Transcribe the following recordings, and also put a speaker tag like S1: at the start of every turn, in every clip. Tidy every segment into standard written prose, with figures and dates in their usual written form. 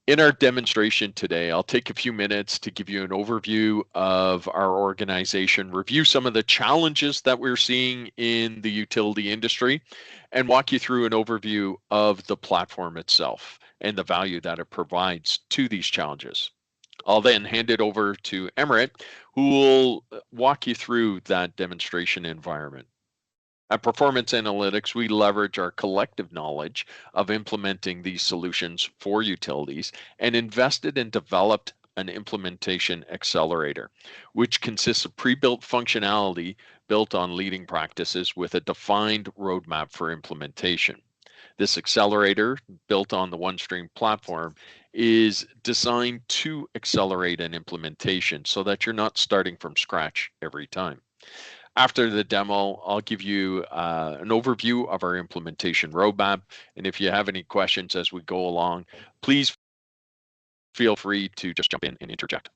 S1: In our demonstration today, I'll take a few minutes to give you an overview of our organization, review some of the challenges that we're seeing in the utility industry, and walk you through an overview of the platform itself and the value that it provides to these challenges. I'll then hand it over to Emmerich, who will walk you through that demonstration environment. At Performance Analytics, we leverage our collective knowledge of implementing these solutions for utilities and invested and developed an implementation accelerator, which consists of pre-built functionality built on leading practices with a defined roadmap for implementation. This accelerator, built on the OneStream platform, is designed to accelerate an implementation so that you're not starting from scratch every time. After the demo, I'll give you an overview of our implementation roadmap. And if you have any questions as we go along, please feel free to just jump in and interject.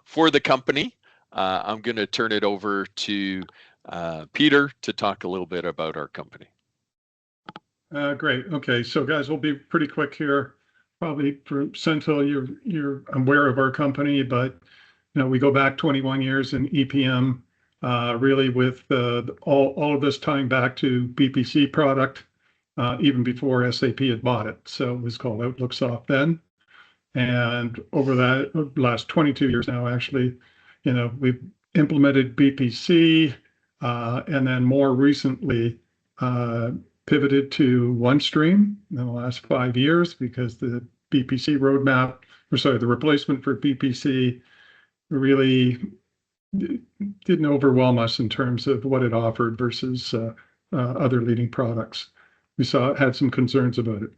S1: For the company, I'm going to turn it over to Peter to talk a little bit about our company.
S2: Great. Okay, so guys, we'll be pretty quick here. Probably for Central, you're aware of our company, but we go back 21 years in EPM. Really with all of this tying back to BPC product, even before SAP had bought it. So it was called OutlookSoft then. And over that last 22 years now, actually, we've implemented BPC, and then more recently pivoted to OneStream in the last 5 years because the BPC roadmap, the replacement for BPC really didn't overwhelm us in terms of what it offered versus other leading products. We had some concerns about it.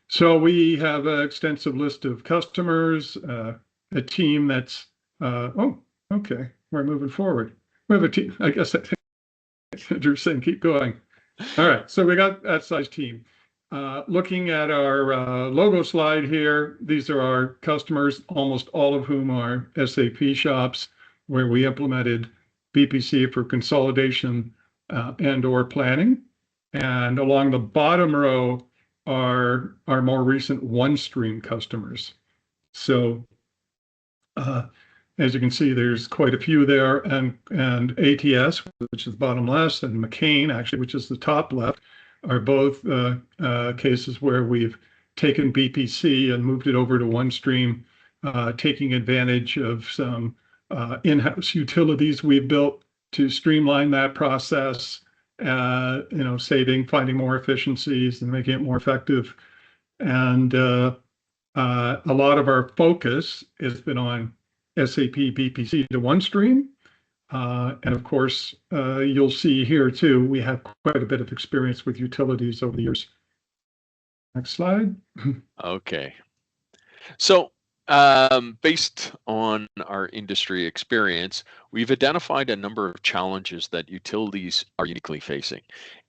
S2: So we have an extensive list of customers, a team that's, okay, we're moving forward. We have a team, I guess Drew's saying keep going. All right, so we got that size team. Looking at our logo slide here, these are our customers, almost all of whom are SAP shops, where we implemented BPC for consolidation and/or planning. And along the bottom row are our more recent OneStream customers. So as you can see, there's quite a few there, and ATS, which is bottom left, and McCain, actually, which is the top left, are both cases where we've taken BPC and moved it over to OneStream, taking advantage of some in-house utilities we've built to streamline that process, finding more efficiencies and making it more effective. And a lot of our focus has been on SAP BPC to OneStream. And of course, you'll see here too, we have quite a bit of experience with utilities over the years. Next slide.
S1: Okay. So based on our industry experience, we've identified a number of challenges that utilities are uniquely facing.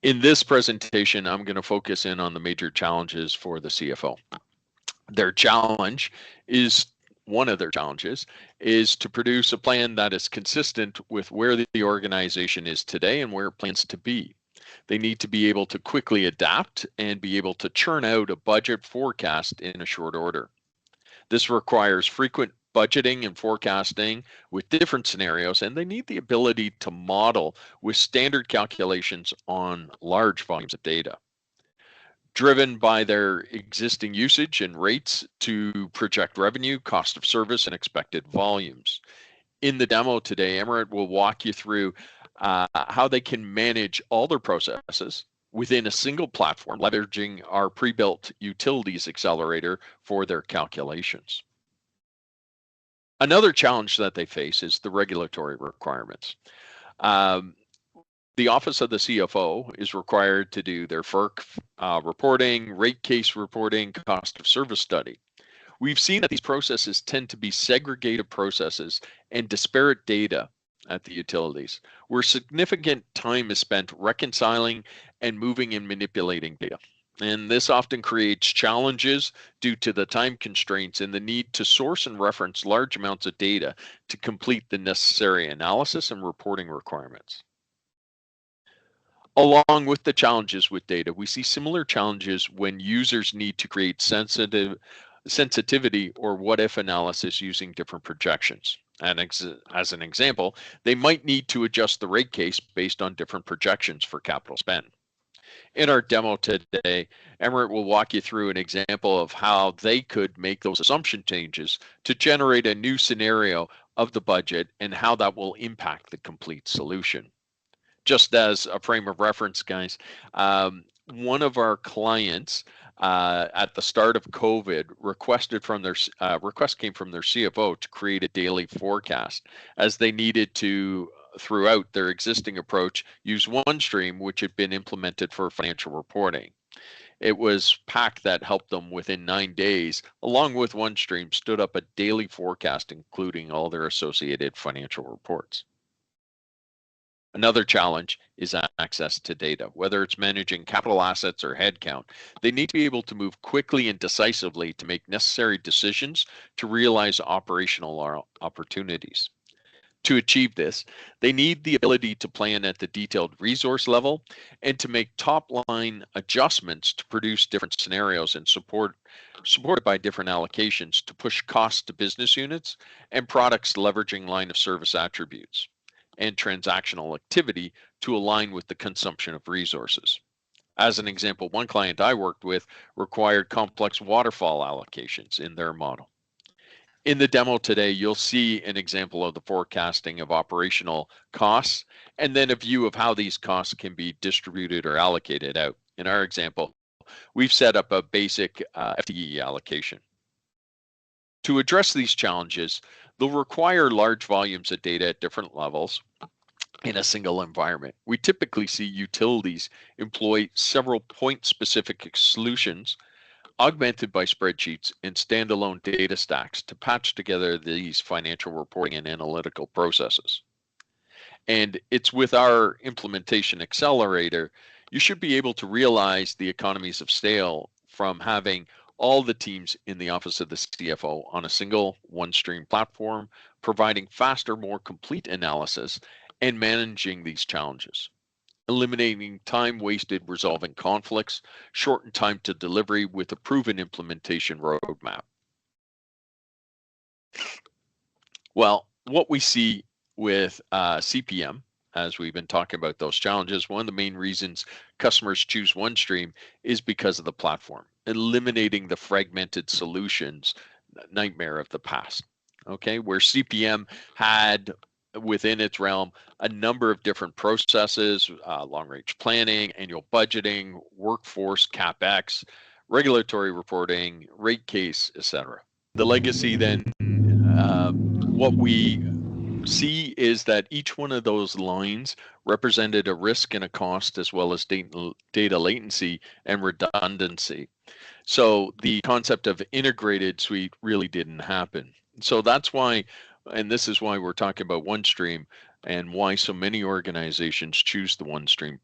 S1: In this presentation, I'm going to focus in on the major challenges for the CFO. One of their challenges is to produce a plan that is consistent with where the organization is today and where it plans to be. They need to be able to quickly adapt and be able to churn out a budget forecast in a short order. This requires frequent budgeting and forecasting with different scenarios, and they need the ability to model with standard calculations on large volumes of data, driven by their existing usage and rates to project revenue, cost of service, and expected volumes. In the demo today, Emmerich will walk you through how they can manage all their processes within a single platform, leveraging our pre-built utilities accelerator for their calculations. Another challenge that they face is the regulatory requirements. The Office of the CFO is required to do their FERC reporting, rate case reporting, cost of service study. We've seen that these processes tend to be segregated processes and disparate data at the utilities, where significant time is spent reconciling and moving and manipulating data. And this often creates challenges due to the time constraints and the need to source and reference large amounts of data to complete the necessary analysis and reporting requirements. Along with the challenges with data, we see similar challenges when users need to create sensitive sensitivity or what if analysis using different projections. And as an example, they might need to adjust the rate case based on different projections for capital spend. In our demo today, Emirates will walk you through an example of how they could make those assumption changes to generate a new scenario of the budget and how that will impact the complete solution. Just as a frame of reference, guys, one of our clients at the start of COVID requested from their request came from their CFO to create a daily forecast, as they needed to, throughout their existing approach, use OneStream, which had been implemented for financial reporting. It was PAC that helped them within 9 days, along with OneStream, stood up a daily forecast, including all their associated financial reports. Another challenge is access to data. Whether it's managing capital assets or headcount, they need to be able to move quickly and decisively to make necessary decisions to realize operational opportunities. To achieve this, they need the ability to plan at the detailed resource level and to make top-line adjustments to produce different scenarios and supported by different allocations to push costs to business units and products leveraging line of service attributes and transactional activity to align with the consumption of resources. As an example, one client I worked with required complex waterfall allocations in their model. In the demo today, you'll see an example of the forecasting of operational costs and then a view of how these costs can be distributed or allocated out. In our example, we've set up a basic FTE allocation. To address these challenges, they'll require large volumes of data at different levels in a single environment. We typically see utilities employ several point-specific solutions augmented by spreadsheets and standalone data stacks to patch together these financial reporting and analytical processes. And it's with our implementation accelerator, you should be able to realize the economies of scale from having all the teams in the office of the CFO on a single OneStream platform, providing faster, more complete analysis and managing these challenges, eliminating time wasted resolving conflicts, shorten time to delivery with a proven implementation roadmap. Well, what we see with CPM, as we've been talking about those challenges, one of the main reasons customers choose OneStream is because of the platform, eliminating the fragmented solutions nightmare of the past. Okay, where CPM had within its realm a number of different processes, long-range planning, annual budgeting, workforce, CapEx, regulatory reporting, rate case, etc. The legacy then, what we see is that each one of those lines represented a risk and a cost, as well as data latency and redundancy. So the concept of integrated suite really didn't happen. So that's why, and this is why we're talking about OneStream and why so many organizations choose the OneStream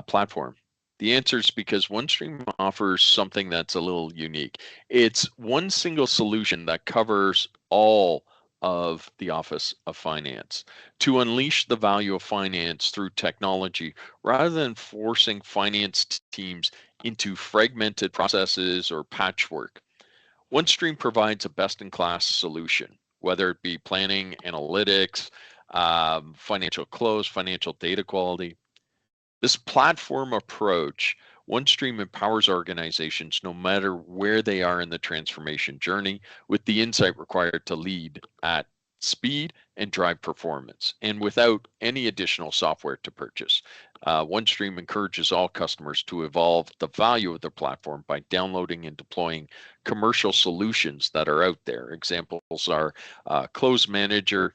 S1: platform. The answer is because OneStream offers something that's a little unique. It's one single solution that covers all of the Office of Finance to unleash the value of finance through technology rather than forcing finance teams into fragmented processes or patchwork. OneStream provides a best-in-class solution, whether it be planning, analytics, financial close, financial data quality. This platform approach, OneStream empowers organizations no matter where they are in the transformation journey with the insight required to lead at speed and drive performance, and without any additional software to purchase. OneStream encourages all customers to evolve the value of their platform by downloading and deploying commercial solutions that are out there. Examples are Close Manager,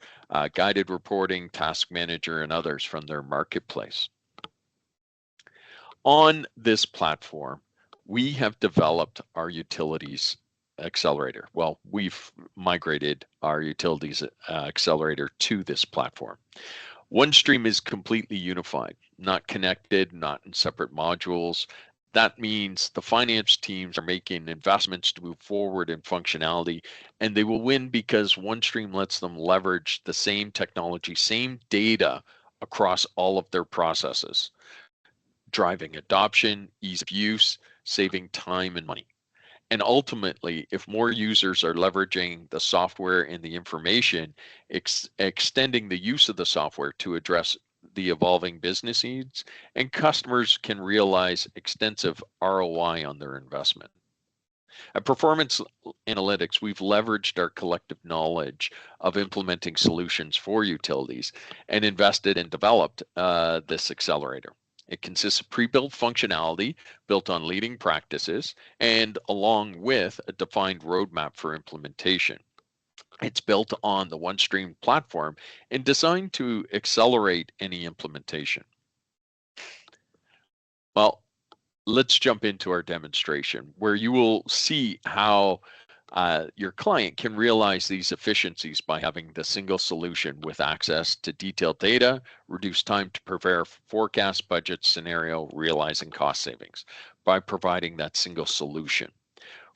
S1: Guided Reporting, Task Manager, and others from their marketplace. On this platform, we have developed our utilities accelerator. Well, we've migrated our utilities accelerator to this platform. OneStream is completely unified, not connected, not in separate modules. That means the finance teams are making investments to move forward in functionality, and they will win because OneStream lets them leverage the same technology, same data across all of their processes, driving adoption, ease of use, saving time and money. And ultimately, if more users are leveraging the software and the information, extending the use of the software to address the evolving business needs, and customers can realize extensive ROI on their investment. At Performance Analytics, we've leveraged our collective knowledge of implementing solutions for utilities and invested and developed this accelerator. It consists of pre-built functionality built on leading practices and along with a defined roadmap for implementation. It's built on the OneStream platform and designed to accelerate any implementation. Well, let's jump into our demonstration where you will see how your client can realize these efficiencies by having the single solution with access to detailed data, reduce time to prepare forecast, budget, scenario, realizing cost savings by providing that single solution.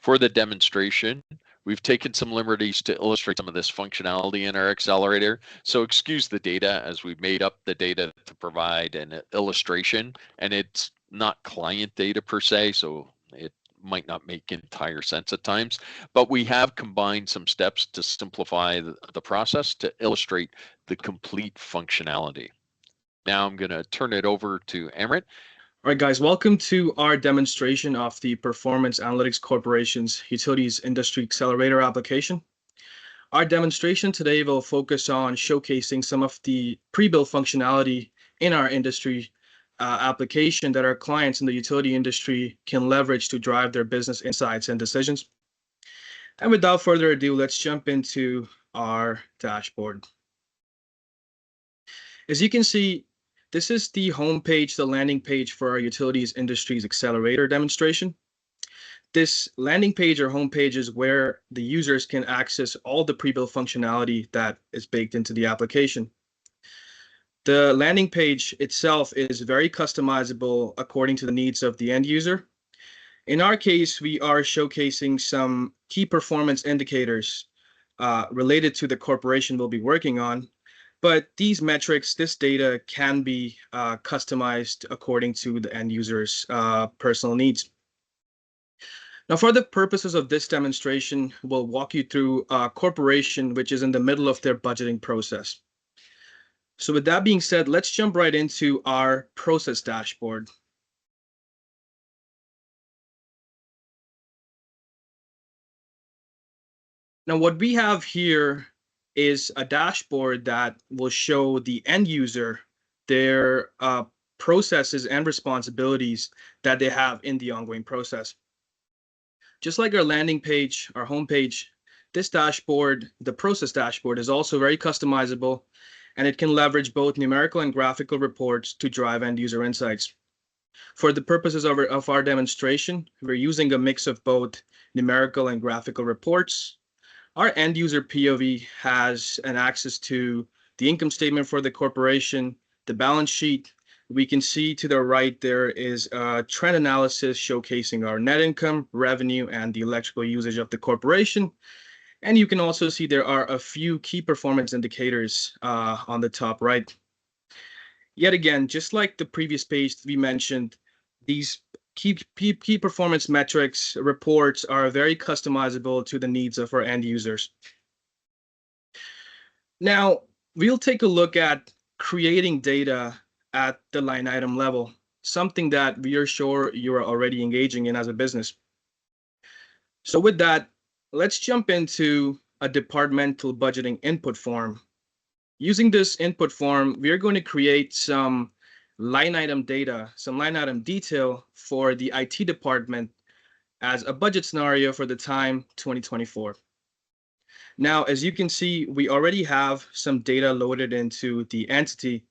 S1: For the demonstration, we've taken some liberties to illustrate some of this functionality in our accelerator. So excuse the data as we've made up the data to provide an illustration, and it's not client data per se, so it might not make entire sense at times, but we have combined some steps to simplify the process to illustrate the complete functionality. Now I'm going to turn it over to Amrit.
S3: All right, guys, welcome to our demonstration of the Performance Analytics Corporation's Utilities Industry Accelerator application. Our demonstration today will focus on showcasing some of the pre-built functionality in our industry application that our clients in the utility industry can leverage to drive their business insights and decisions. And without further ado, let's jump into our dashboard. As you can see, this is the homepage, the landing page for our Utilities Industries Accelerator demonstration. This landing page or homepage is where the users can access all the pre-built functionality that is baked into the application. The landing page itself is very customizable according to the needs of the end user. In our case, we are showcasing some key performance indicators related to the corporation we'll be working on. But these metrics, this data can be customized according to the end user's personal needs. Now, for the purposes of this demonstration, we'll walk you through a corporation which is in the middle of their budgeting process. So with that being said, let's jump right into our process dashboard. Now, what we have here is a dashboard that will show the end user their processes and responsibilities that they have in the ongoing process. Just like our landing page, our homepage, this dashboard, the process dashboard, is also very customizable, and it can leverage both numerical and graphical reports to drive end user insights. For the purposes of our demonstration, we're using a mix of both numerical and graphical reports. Our end user POV has an access to the income statement for the corporation, the balance sheet. We can see to the right there is a trend analysis showcasing our net income, revenue, and the electrical usage of the corporation. And you can also see there are a few key performance indicators on the top right. Yet again, just like the previous page we mentioned, these key performance metrics reports are very customizable to the needs of our end users. Now, we'll take a look at creating data at the line item level, something that we are sure you are already engaging in as a business. So with that, let's jump into a departmental budgeting input form. Using this input form, we are going to create some line item data, some line item detail for the IT department as a budget scenario for the time 2024. Now, as you can see, we already have some data loaded into the entity,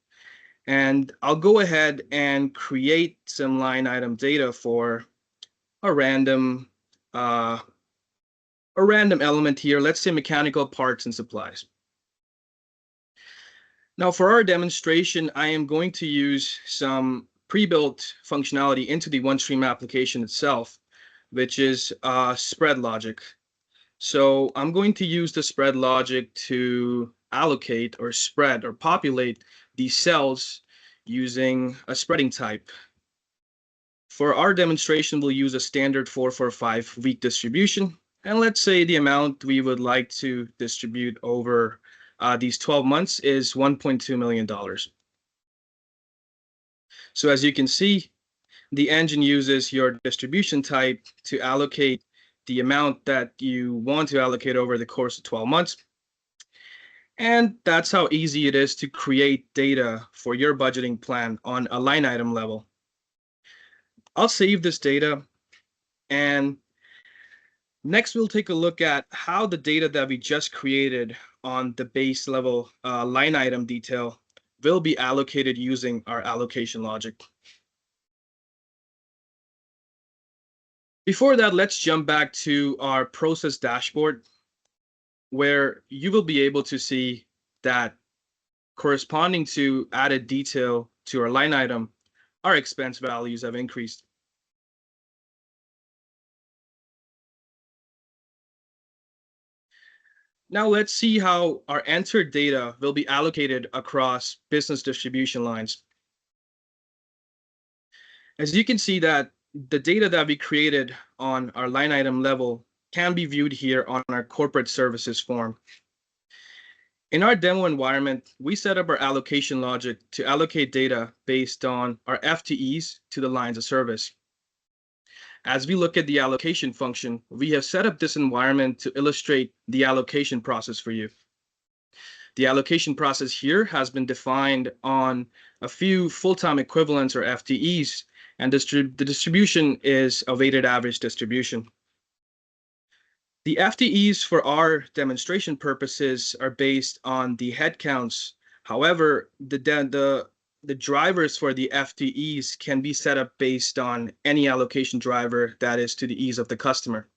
S3: and I'll go ahead and create some line item data for a random element here. Let's say mechanical parts and supplies. Now, for our demonstration, I am going to use some pre-built functionality into the OneStream application itself, which is spread logic. So I'm going to use the spread logic to allocate or spread or populate these cells using a spreading type. For our demonstration, we'll use a standard 4-4-5 week distribution. And let's say the amount we would like to distribute over these 12 months is $1.2 million. So as you can see, the engine uses your distribution type to allocate the amount that you want to allocate over the course of 12 months. And that's how easy it is to create data for your budgeting plan on a line item level. I'll save this data, and next we'll take a look at how the data that we just created on the base level line item detail will be allocated using our allocation logic. Before that, let's jump back to our process dashboard, where you will be able to see that corresponding to added detail to our line item, our expense values have increased. Now let's see how our entered data will be allocated across business distribution lines. As you can see that the data that we created on our line item level can be viewed here on our corporate services form. In our demo environment, we set up our allocation logic to allocate data based on our FTEs to the lines of service. As we look at the allocation function, we have set up this environment to illustrate the allocation process for you. The allocation process here has been defined on a few full-time equivalents or FTEs, and the distribution is a weighted average distribution. The FTEs for our demonstration purposes are based on the headcounts. However, the drivers for the FTEs can be set up based on any allocation driver that is to the ease of the customer.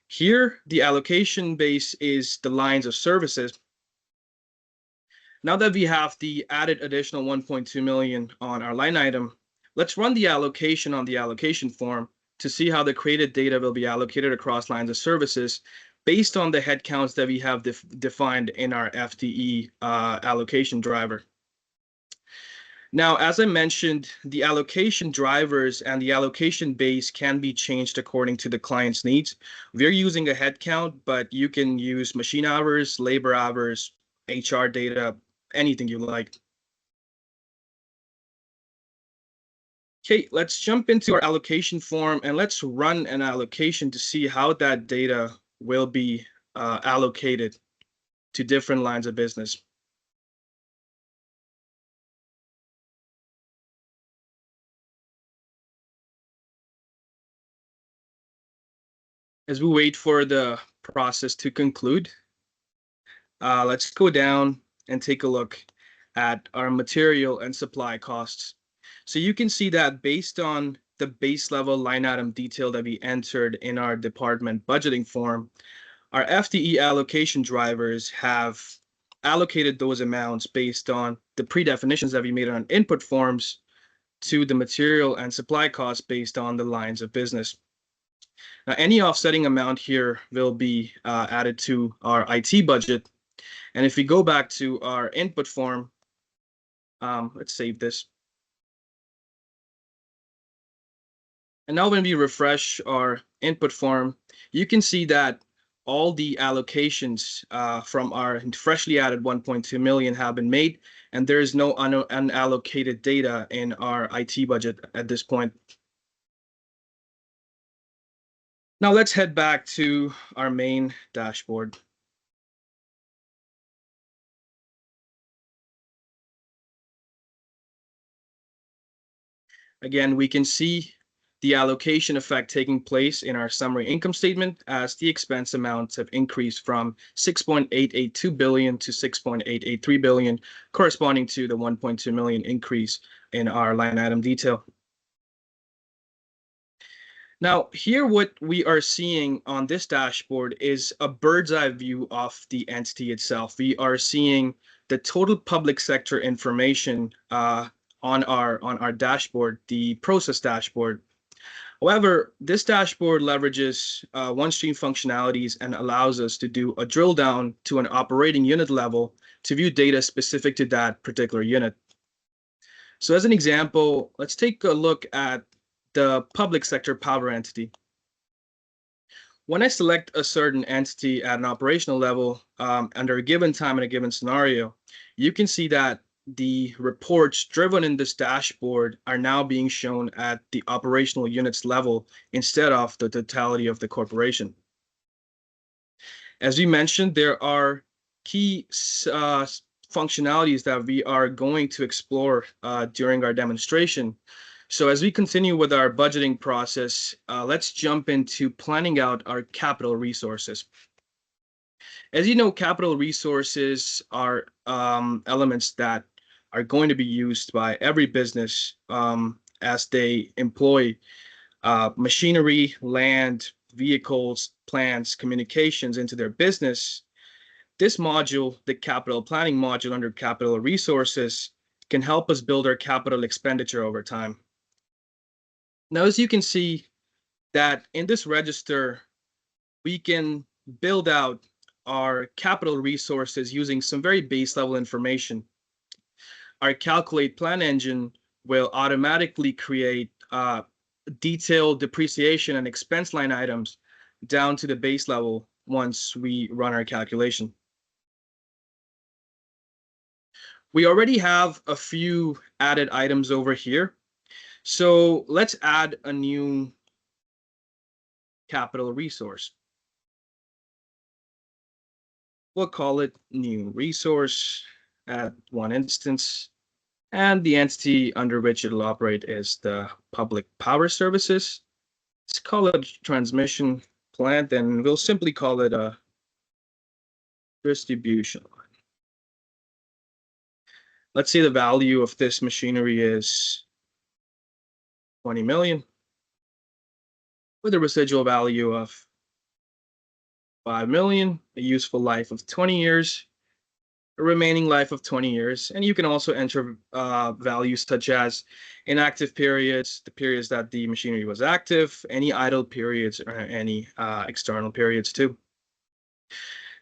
S3: Here, the allocation base is the lines of services. Now that we have the added additional 1.2 million on our line item, let's run the allocation on the allocation form to see how the created data will be allocated across lines of services based on the headcounts that we have defined in our FTE allocation driver. Now, as I mentioned, the allocation drivers and the allocation base can be changed according to the client's needs. We're using a headcount, but you can use machine hours, labor hours, HR data, anything you like. Okay, let's jump into our allocation form and let's run an allocation to see how that data will be allocated to different lines of business. As we wait for the process to conclude, let's go down and take a look at our material and supply costs. So you can see that based on the base level line item detail that we entered in our department budgeting form, our FTE allocation drivers have allocated those amounts based on the predefinitions that we made on input forms to the material and supply costs based on the lines of business. Now, any offsetting amount here will be added to our IT budget. And if we go back to our input form, let's save this. And now when we refresh our input form, you can see that all the allocations from our freshly added 1.2 million have been made, and there is no unallocated data in our IT budget at this point. Now let's head back to our main dashboard. Again, we can see the allocation effect taking place in our summary income statement as the expense amounts have increased from 6.882 billion to 6.883 billion, corresponding to the 1.2 million increase in our line item detail. Now, here what we are seeing on this dashboard is a bird's eye view of the entity itself. We are seeing the total public sector information on our dashboard, the process dashboard. However, this dashboard leverages OneStream functionalities and allows us to do a drill down to an operating unit level to view data specific to that particular unit. So as an example, let's take a look at the public sector power entity. When I select a certain entity at an operational level under a given time in a given scenario, you can see that the reports driven in this dashboard are now being shown at the operational units level instead of the totality of the corporation. As we mentioned, there are key functionalities that we are going to explore during our demonstration. So as we continue with our budgeting process, let's jump into planning out our capital resources. As you know, capital resources are elements that are going to be used by every business as they employ machinery, land, vehicles, plants, communications into their business. This module, the capital planning module under capital resources, can help us build our capital expenditure over time. Now, as you can see that in this register, we can build out our capital resources using some very base level information. Our calculate plan engine will automatically create detailed depreciation and expense line items down to the base level once we run our calculation. We already have a few added items over here. So let's add a new capital resource. We'll call it new resource at one instance. And the entity under which it'll operate is the public power services. Let's call it a transmission plant, and we'll simply call it a distribution line. Let's say the value of this machinery is 20 million with a residual value of 5 million, a useful life of 20 years, a remaining life of 20 years. And you can also enter values such as inactive periods, the periods that the machinery was active, any idle periods, or any external periods too.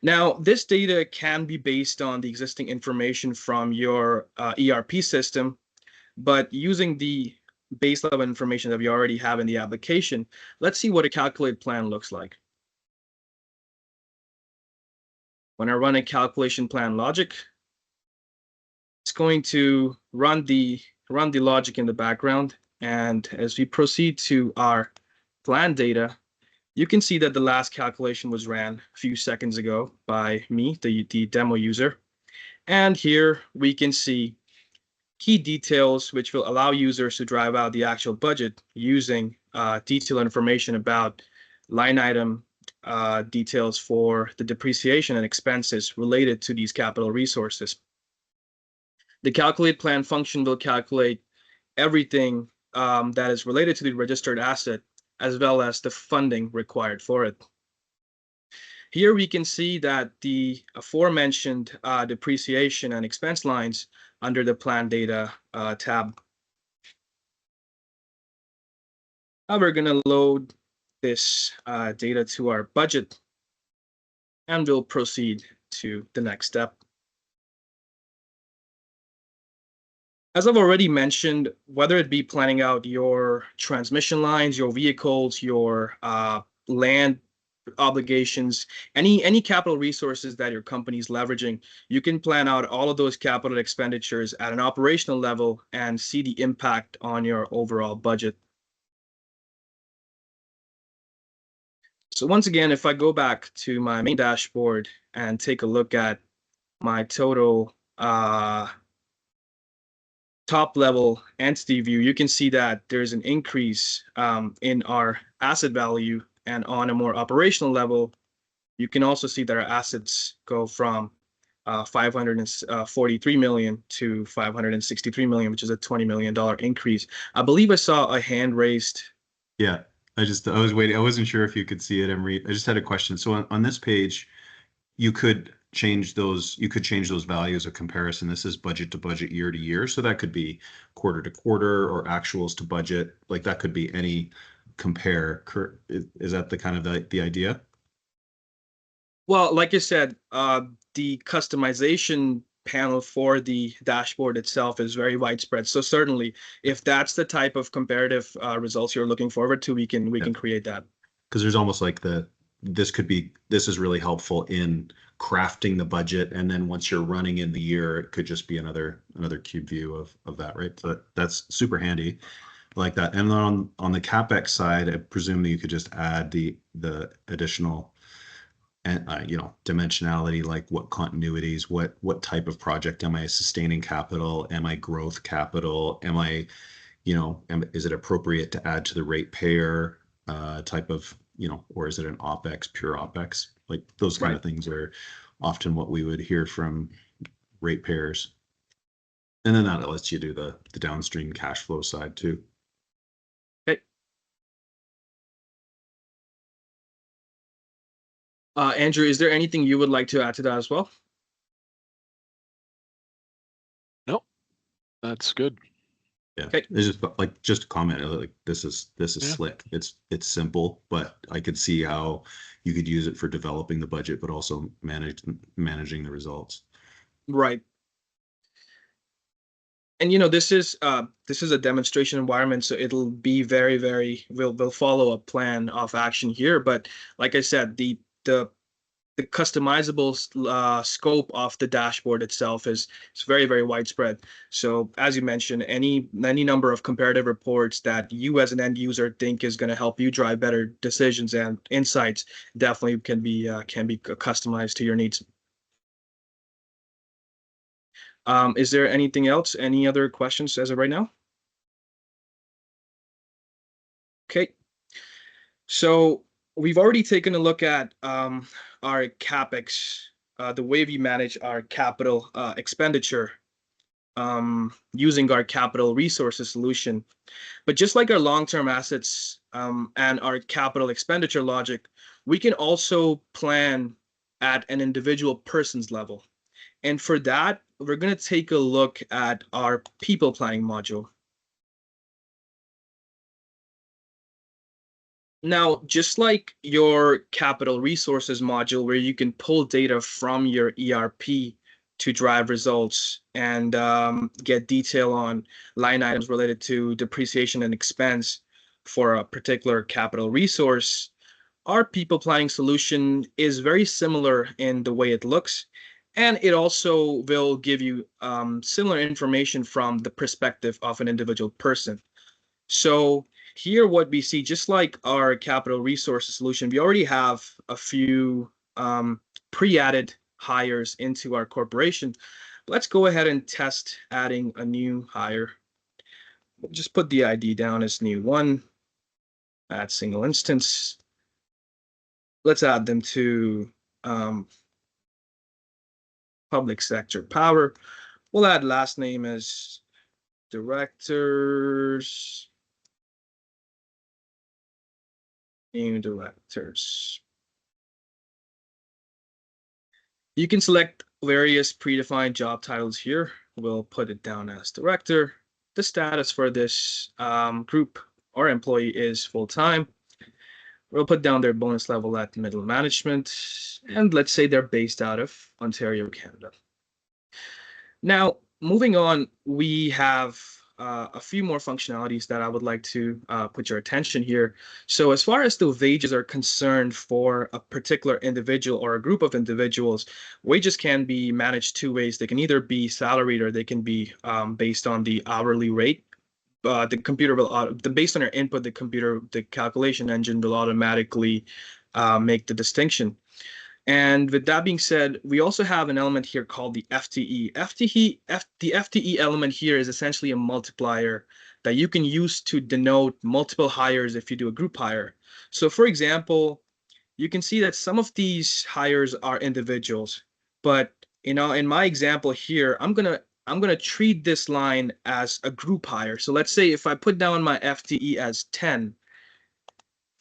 S3: Now, this data can be based on the existing information from your ERP system, but using the base level information that we already have in the application, let's see what a calculate plan looks like. When I run a calculation plan logic, it's going to run the logic in the background. And as we proceed to our plan data, you can see that the last calculation was ran a few seconds ago by me, the demo user. And here we can see key details which will allow users to drive out the actual budget using detailed information about line item details for the depreciation and expenses related to these capital resources. The calculate plan function will calculate everything that is related to the registered asset as well as the funding required for it. Here we can see that the aforementioned depreciation and expense lines under the plan data tab. Now we're going to load this data to our budget and we'll proceed to the next step. As I've already mentioned, whether it be planning out your transmission lines, your vehicles, your land obligations, any capital resources that your company is leveraging, you can plan out all of those capital expenditures at an operational level and see the impact on your overall budget. So once again, if I go back to my main dashboard and take a look at my total top level entity view, you can see that there's an increase in our asset value, and on a more operational level, you can also see that our assets go from 543 million to 563 million, which is a $20 million increase. I believe I saw a hand raised.
S4: Yeah, I was waiting. I wasn't sure if you could see it, Emery. I just had a question. So on this page, you could change those values of comparison. This is budget to budget, year to year. So that could be quarter to quarter or actuals to budget. Like that could be any compare. Is that the kind of the idea?
S3: Well, like I said, the customization panel for the dashboard itself is very widespread. So certainly, if that's the type of comparative results you're looking forward to, we can create that.
S4: Because there's almost like this is really helpful in crafting the budget, and then once you're running in the year, it could just be another cube view of that, right? So that's super handy, like that. And then on the CapEx side, I presume that you could just add the additional and dimensionality, like what continuities, what type of project am I sustaining capital, am I growth capital, am I, is it appropriate to add to the ratepayer type of, or is it an OpEx, pure OpEx? Like those kind of things are often what we would hear from ratepayers. And then that lets you do the downstream cash flow side too.
S3: Okay. Andrew, is there anything you would like to add to that as well?
S1: No, that's good.
S4: Yeah, okay. It's just a comment. Like this is slick. It's simple, but I could see how you could use it for developing the budget, but also managing the results.
S3: Right. And this is a demonstration environment, so it'll be very we'll follow a plan of action here. But like I said, the customizable scope of the dashboard itself is very widespread. So as you mentioned, any number of comparative reports that you as an end user think is going to help you drive better decisions and insights definitely can be customized to your needs. Is there anything else? Any other questions as of right now? Okay. So we've already taken a look at our CapEx, the way we manage our capital expenditure using our capital resources solution. But just like our long-term assets and our capital expenditure logic, we can also plan at an individual person's level. And for that, we're going to take a look at our people planning module. Now, just like your capital resources module, where you can pull data from your ERP to drive results and get detail on line items related to depreciation and expense for a particular capital resource, our people planning solution is very similar in the way it looks. And it also will give you similar information from the perspective of an individual person. So here what we see, just like our capital resources solution, we already have a few pre-added hires into our corporation. Let's go ahead and test adding a new hire. We'll just put the ID down as new one, add single instance. Let's add them to public sector power. We'll add last name as directors, new directors. You can select various predefined job titles here. We'll put it down as director. The status for this group or employee is full-time. We'll put down their bonus level at middle management, and let's say they're based out of Ontario, Canada. Now, moving on, we have a few more functionalities that I would like to put your attention here. So as far as the wages are concerned for a particular individual or a group of individuals, wages can be managed two ways. They can either be salaried or they can be based on the hourly rate. The computer will, based on your input, the calculation engine will automatically make the distinction. And with that being said, we also have an element here called the FTE. The FTE element here is essentially a multiplier that you can use to denote multiple hires if you do a group hire. So for example, you can see that some of these hires are individuals, but in my example here, I'm gonna treat this line as a group hire. So let's say if I put down my FTE as 10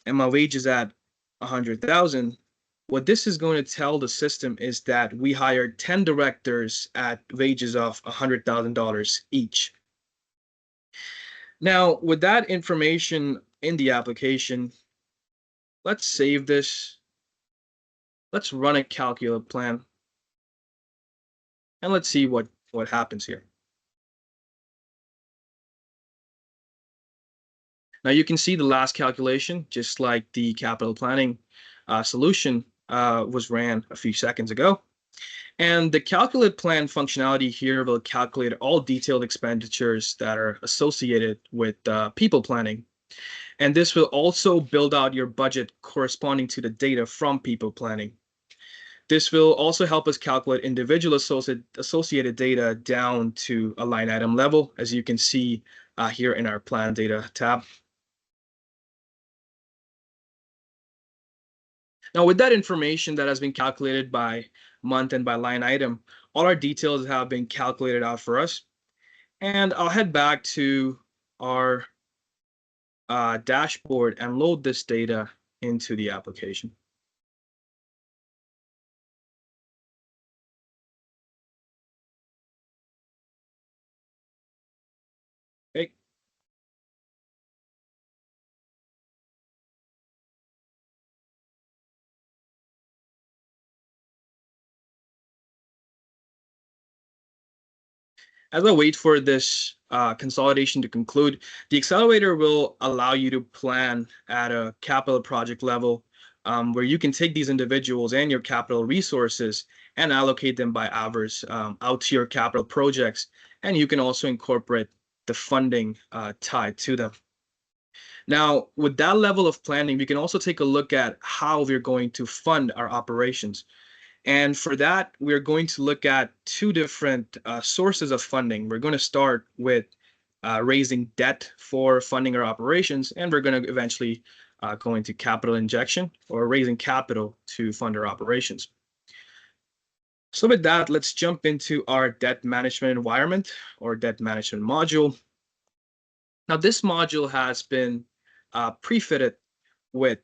S3: and my wage is at 100,000, what this is going to tell the system is that we hired 10 directors at wages of $100,000 each. Now, with that information in the application, let's save this. Let's run a calculate plan. And let's see what happens here. Now you can see the last calculation, just like the capital planning solution was ran a few seconds ago. And the calculate plan functionality here will calculate all detailed expenditures that are associated with people planning. And this will also build out your budget corresponding to the data from people planning. This will also help us calculate individual associated data down to a line item level, as you can see here in our plan data tab. Now, with that information that has been calculated by month and by line item, all our details have been calculated out for us. And I'll head back to our dashboard and load this data into the application. Okay. As I wait for this consolidation to conclude, the Accelerator will allow you to plan at a capital project level where you can take these individuals and your capital resources and allocate them by hours out to your capital projects. And you can also incorporate the funding tied to them. Now, with that level of planning, we can also take a look at how we're going to fund our operations. And for that, we're going to look at two different sources of funding. We're going to start with raising debt for funding our operations, and we're going to eventually go into capital injection or raising capital to fund our operations. So with that, let's jump into our debt management environment or debt management module. Now, this module has been pre-fitted with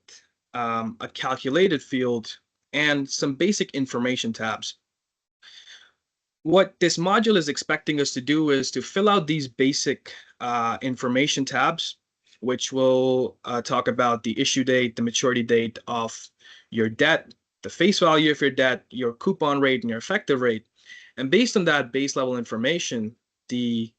S3: a calculated field and some basic information tabs. What this module is expecting us to do is to fill out these basic information tabs, which will talk about the issue date, the maturity date of your debt, the face value of your debt, your coupon rate, and your effective rate. And based on that base level information, the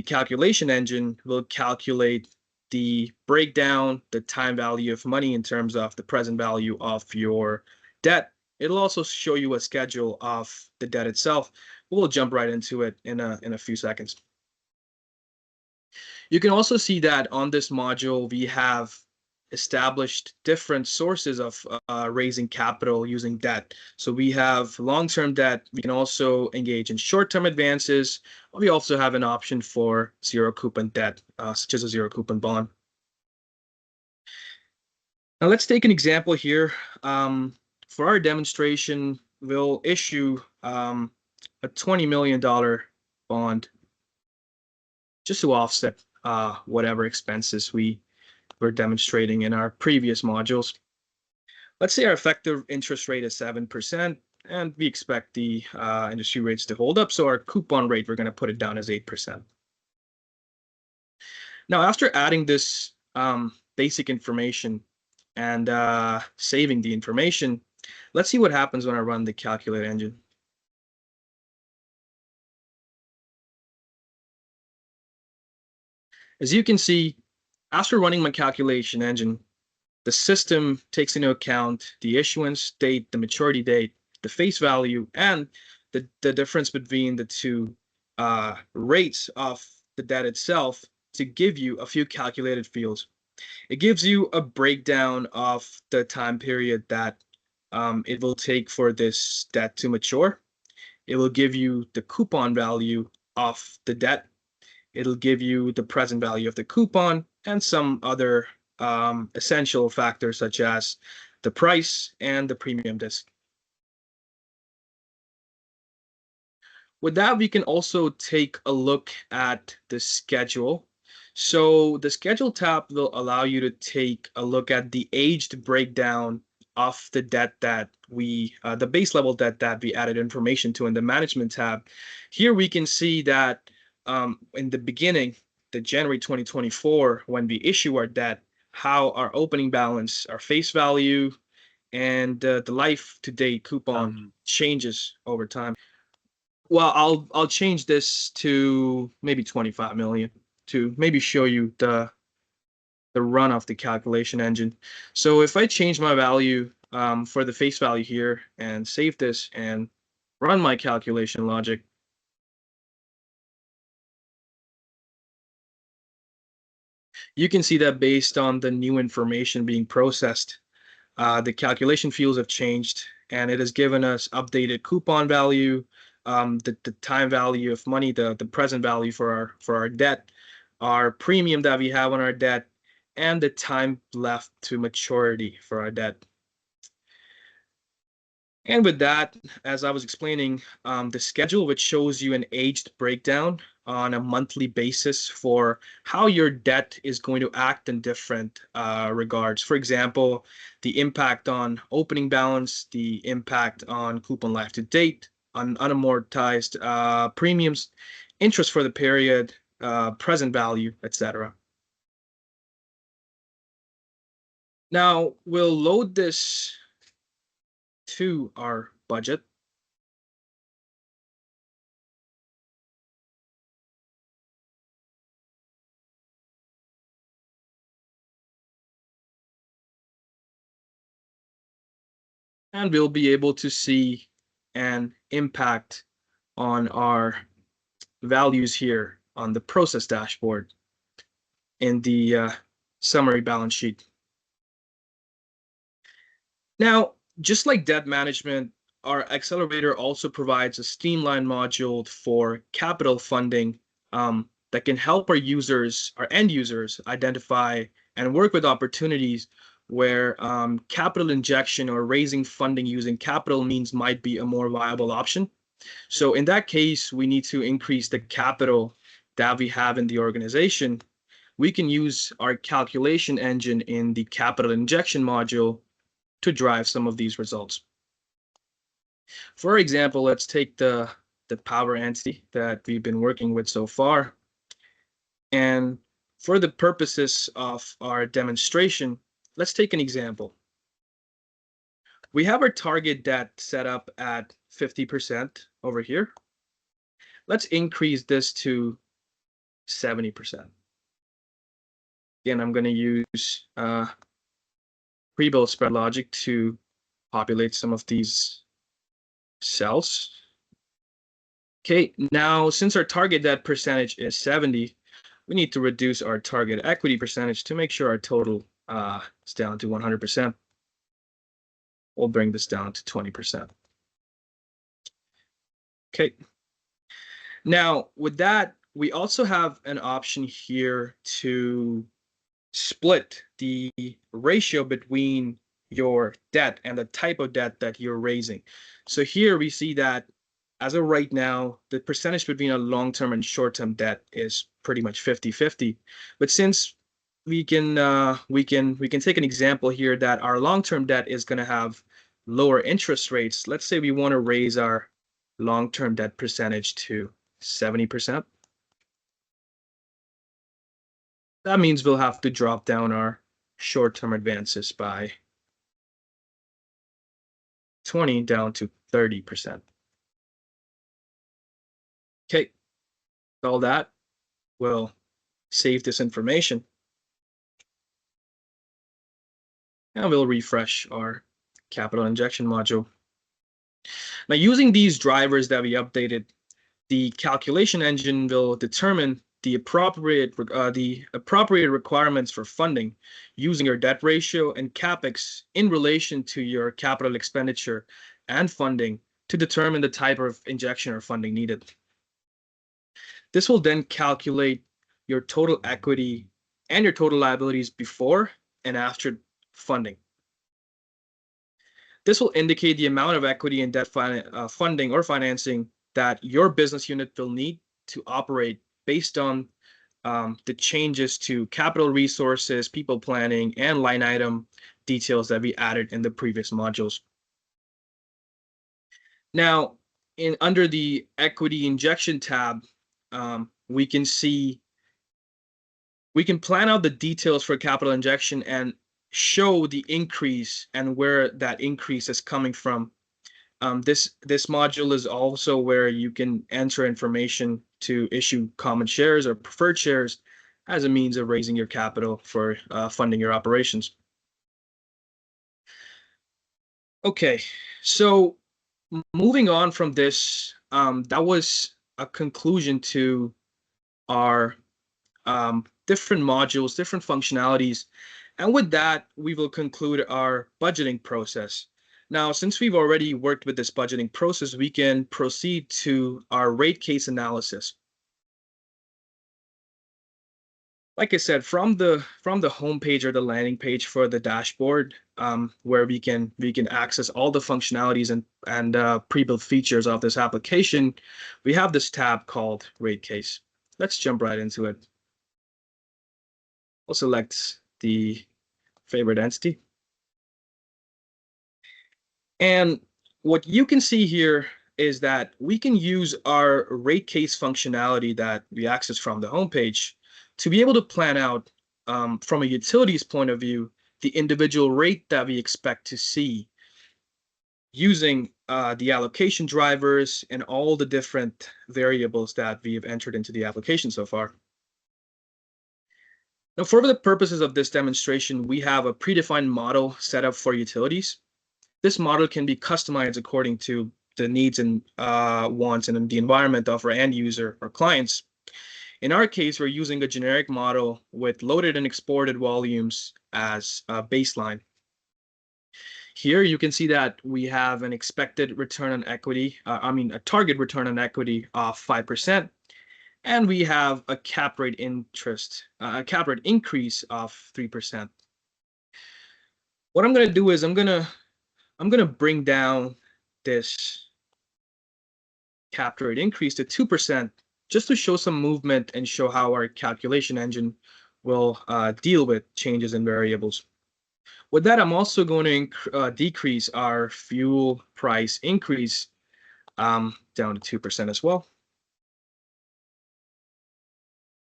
S3: calculation engine will calculate the breakdown, the time value of money in terms of the present value of your debt. It'll also show you a schedule of the debt itself. We'll jump right into it in a few seconds. You can also see that on this module, we have established different sources of raising capital using debt. So we have long-term debt. We can also engage in short-term advances. We also have an option for zero coupon debt, such as a zero coupon bond. Now let's take an example here. For our demonstration, we'll issue a $20 million bond just to offset whatever expenses we were demonstrating in our previous modules. Let's say our effective interest rate is 7%, and we expect the industry rates to hold up. So our coupon rate, we're going to put it down as 8%. Now, after adding this basic information and saving the information, let's see what happens when I run the calculate engine. As you can see, after running my calculation engine, the system takes into account the issuance date, the maturity date, the face value, and the difference between the two rates of the debt itself to give you a few calculated fields. It gives you a breakdown of the time period that it will take for this debt to mature. It will give you the coupon value of the debt. It'll give you the present value of the coupon and some other essential factors such as the price and the premium disc. With that, we can also take a look at the schedule. So the schedule tab will allow you to take a look at the aged breakdown of the debt that we, the base level debt that we added information to in the management tab. Here we can see that in the beginning, the January 2024, when we issue our debt, how our opening balance, our face value, and the life to date coupon changes over time. Well, I'll change this to maybe 25 million to maybe show you the run of the calculation engine. So if I change my value for the face value here and save this and run my calculation logic, you can see that based on the new information being processed, the calculation fields have changed, and it has given us updated coupon value, the time value of money, the present value for our debt, our premium that we have on our debt, and the time left to maturity for our debt. And with that, as I was explaining, the schedule, which shows you an aged breakdown on a monthly basis for how your debt is going to act in different regards. For example, the impact on opening balance, the impact on coupon life to date, on unamortized premiums, interest for the period, present value, etc. Now, we'll load this to our budget. And we'll be able to see an impact on our values here on the process dashboard in the summary balance sheet. Now, just like debt management, our Accelerator also provides a streamlined module for capital funding that can help our users, our end users, identify and work with opportunities where capital injection or raising funding using capital means might be a more viable option. So in that case, we need to increase the capital that we have in the organization. We can use our calculation engine in the capital injection module to drive some of these results. For example, let's take the power entity that we've been working with so far. And for the purposes of our demonstration, let's take an example. We have our target debt set up at 50% over here. Let's increase this to 70%. Again, I'm going to use pre-built spread logic to populate some of these cells. Okay, now since our target debt percentage is 70, we need to reduce our target equity percentage to make sure our total is down to 100%. We'll bring this down to 20%. Okay. Now, with that, we also have an option here to split the ratio between your debt and the type of debt that you're raising. So here we see that as of right now, the percentage between a long-term and short-term debt is pretty much 50-50. But since we can take an example here that our long-term debt is going to have lower interest rates. Let's say we want to raise our long-term debt percentage to 70%. That means we'll have to drop down our short-term advances by 20 down to 30%. Okay, all that will save this information. And we'll refresh our capital injection module. Now, using these drivers that we updated, the calculation engine will determine the appropriate requirements for funding using your debt ratio and capex in relation to your capital expenditure and funding to determine the type of injection or funding needed. This will then calculate your total equity and your total liabilities before and after funding. This will indicate the amount of equity and debt funding or financing that your business unit will need to operate based on the changes to capital resources, people planning, and line item details that we added in the previous modules. Now, under the equity injection tab, we can plan out the details for capital injection and show the increase and where that increase is coming from. This module is also where you can enter information to issue common shares or preferred shares as a means of raising your capital for funding your operations. Okay, so moving on from this, that was a conclusion to our different modules, different functionalities. And with that, we will conclude our budgeting process. Now, since we've already worked with this budgeting process, we can proceed to our rate case analysis. Like I said, from the homepage or the landing page for the dashboard, where we can access all the functionalities and pre-built features of this application, we have this tab called Rate Case. Let's jump right into it. We'll select the favorite entity. And what you can see here is that we can use our rate case functionality that we access from the homepage to be able to plan out, from a utilities point of view, the individual rate that we expect to see using the allocation drivers and all the different variables that we have entered into the application so far. Now, for the purposes of this demonstration, we have a predefined model set up for utilities. This model can be customized according to the needs and wants and the environment of our end user or clients. In our case, we're using a generic model with loaded and exported volumes as a baseline. Here you can see that we have an expected return on equity, a target return on equity of 5%. And we have a cap rate increase of 3%. What I'm going to do is I'm going to bring down this cap rate increase to 2% just to show some movement and show how our calculation engine will deal with changes in variables. With that, I'm also going to decrease our fuel price increase down to 2% as well.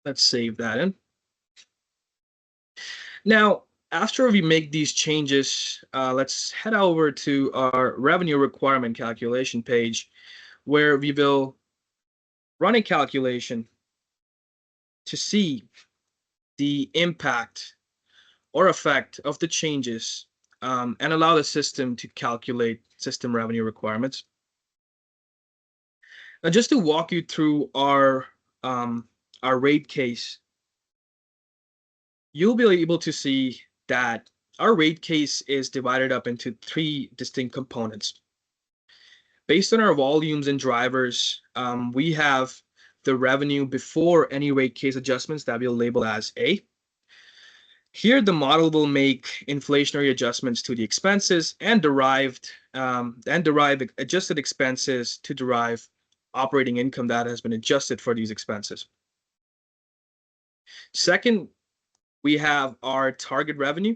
S3: Let's save that in. Now, after we make these changes, let's head over to our revenue requirement calculation page, where we will run a calculation to see the impact or effect of the changes, and allow the system to calculate system revenue requirements. Now, just to walk you through our rate case, you'll be able to see that our rate case is divided up into 3 distinct components. Based on our volumes and drivers, we have the revenue before any rate case adjustments that we'll label as A. Here, the model will make inflationary adjustments to the expenses and derive adjusted expenses to derive operating income that has been adjusted for these expenses. Second, we have our target revenue.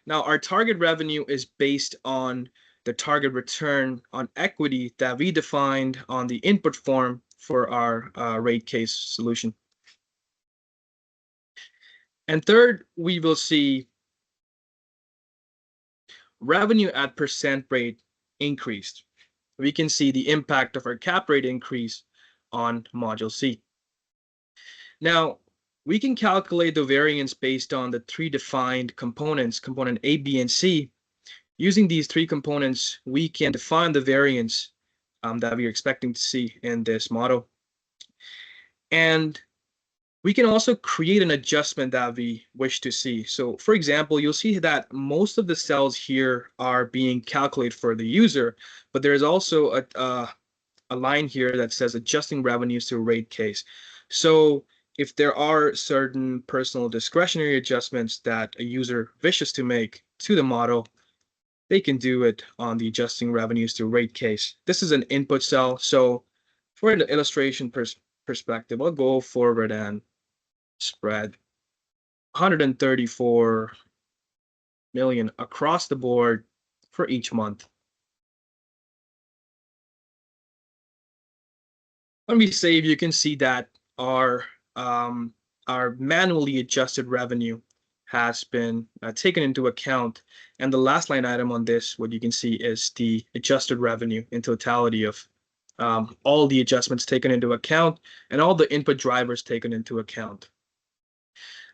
S3: Now, our target revenue is based on the target return on equity that we defined on the input form for our rate case solution. And third, we will see revenue at percent rate increased. We can see the impact of our cap rate increase on Module C. Now, we can calculate the variance based on the 3 defined components, component A, B, and C. Using these 3 components, we can define the variance that we're expecting to see in this model. And we can also create an adjustment that we wish to see. So, for example, you'll see that most of the cells here are being calculated for the user, but there's also a line here that says adjusting revenues to rate case. So, if there are certain personal discretionary adjustments that a user wishes to make to the model, they can do it on the adjusting revenues to rate case. This is an input cell, so for the illustration perspective, I'll go forward and spread 134 million across the board for each month. When we save, you can see that our manually adjusted revenue has been taken into account. And the last line item on this, what you can see is the adjusted revenue in totality of all the adjustments taken into account and all the input drivers taken into account.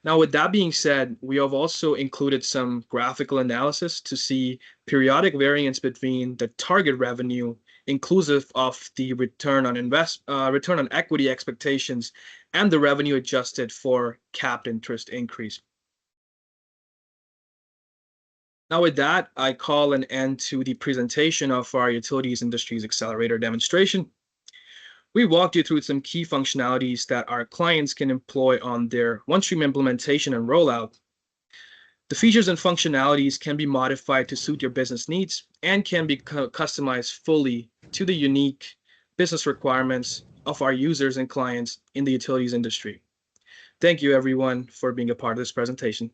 S3: Now, with that being said, we have also included some graphical analysis to see periodic variance between the target revenue inclusive of the return on equity expectations and the revenue adjusted for capped interest increase. Now with that, I call an end to the presentation of our Utilities Industries Accelerator demonstration. We walked you through some key functionalities that our clients can employ on their OneStream implementation and rollout. The features and functionalities can be modified to suit your business needs and can be customized fully to the unique business requirements of our users and clients in the utilities industry. Thank you, everyone, for being a part of this presentation.